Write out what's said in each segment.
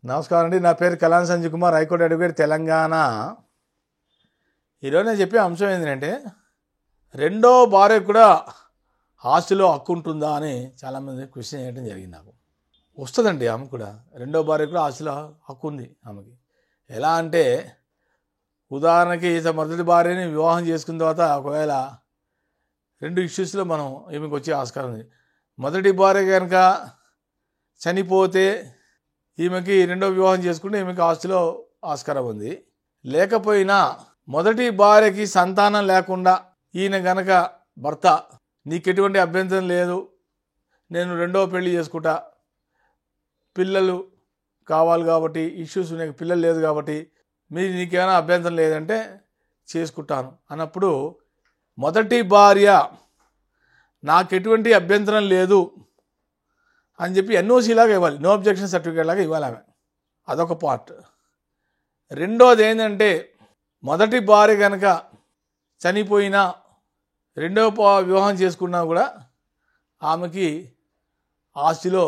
నమస్కారం అండి. నా పేరు కలాన్ సంజయ్ కుమార్, హైకోర్టు అడ్వకేట్, తెలంగాణ. ఈరోజు నేను చెప్పే అంశం ఏంటంటే, రెండో భార్య కూడా ఆస్తిలో హక్కు ఉంటుందా అని చాలామంది క్వశ్చన్ చేయడం జరిగింది. నాకు వస్తుందండి. ఆమె కూడా రెండో భార్య కూడా ఆస్తిలో హక్కు ఉంది ఆమెకి. ఎలా అంటే, ఉదాహరణకి మొదటి భార్యని వివాహం చేసుకున్న తర్వాత ఒకవేళ రెండు ఇష్యూస్లో మనం ఈమెకి వచ్చే ఆస్కారం ఉంది. మొదటి భార్య కనుక చనిపోతే ఈమెకి రెండో వివాహం చేసుకుంటే ఈమెకి ఆస్తిలో ఆస్కారం ఉంది. లేకపోయినా మొదటి భార్యకి సంతానం లేకుండా ఈయన గనక భర్త నీకు ఎటువంటి అభ్యంతరం లేదు, నేను రెండో పెళ్లి చేసుకుంటా, పిల్లలు కావాలి కాబట్టి ఇష్యూస్ ఉన్నాయి, పిల్లలు లేదు కాబట్టి నీకేమైనా అభ్యంతరం లేదంటే చేసుకుంటాను అన్నప్పుడు మొదటి భార్య నాకు ఎటువంటి అభ్యంతరం లేదు అని చెప్పి ఎన్ఓసి లాగా ఇవ్వాలి, నో అబ్జెక్షన్ సర్టిఫికేట్ లాగా ఇవ్వాలి ఆమె. అదొక పార్ట్. రెండోది ఏంటంటే, మొదటి భార్య కనుక చనిపోయినా రెండో వివాహం చేసుకున్నా కూడా ఆమెకి ఆస్తిలో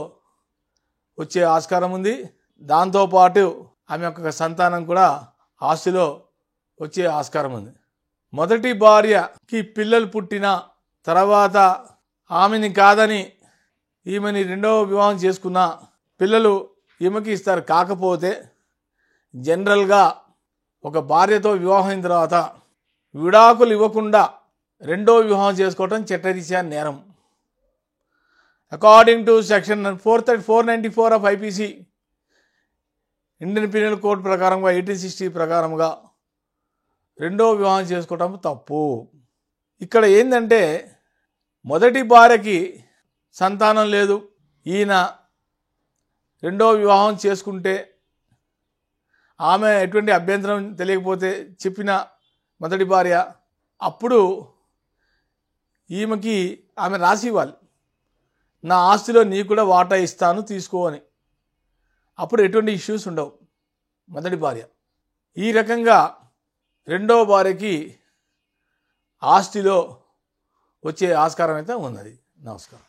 వచ్చే ఆస్కారం ఉంది. దాంతోపాటు ఆమె యొక్క సంతానం కూడా ఆస్తిలో వచ్చే ఆస్కారం ఉంది. మొదటి భార్యకి పిల్లలు పుట్టిన తర్వాత ఆమెని కాదని ఈమెని రెండవ వివాహం చేసుకున్న పిల్లలు ఈమెకి ఇస్తారు. కాకపోతే జనరల్గా ఒక భార్యతో వివాహం అయిన తర్వాత విడాకులు ఇవ్వకుండా రెండో వివాహం చేసుకోవటం చట్టరీత్యా నేరం. According to section 494 of IPC, Indian penal code ప్రకారంగా 1860 ప్రకారంగా రెండో వివాహం చేసుకోవటం తప్పు. ఇక్కడ ఏంటంటే, మొదటి భార్యకి సంతానం లేదు, ఈయన రెండో వివాహం చేసుకుంటే ఆమె ఎటువంటి అభ్యంతరం తెలియకపోతే చెప్పిన మొదటి భార్య, అప్పుడు ఈమెకి ఆమె రాసి ఇవ్వాలి, నా ఆస్తిలో నీకు కూడా వాటా ఇస్తాను తీసుకో అని. అప్పుడు ఎటువంటి ఇష్యూస్ ఉండవు మొదటి భార్య. ఈ రకంగా రెండో భార్యకి ఆస్తిలో వచ్చే ఆస్కారం అయితే ఉన్నది. నమస్కారం.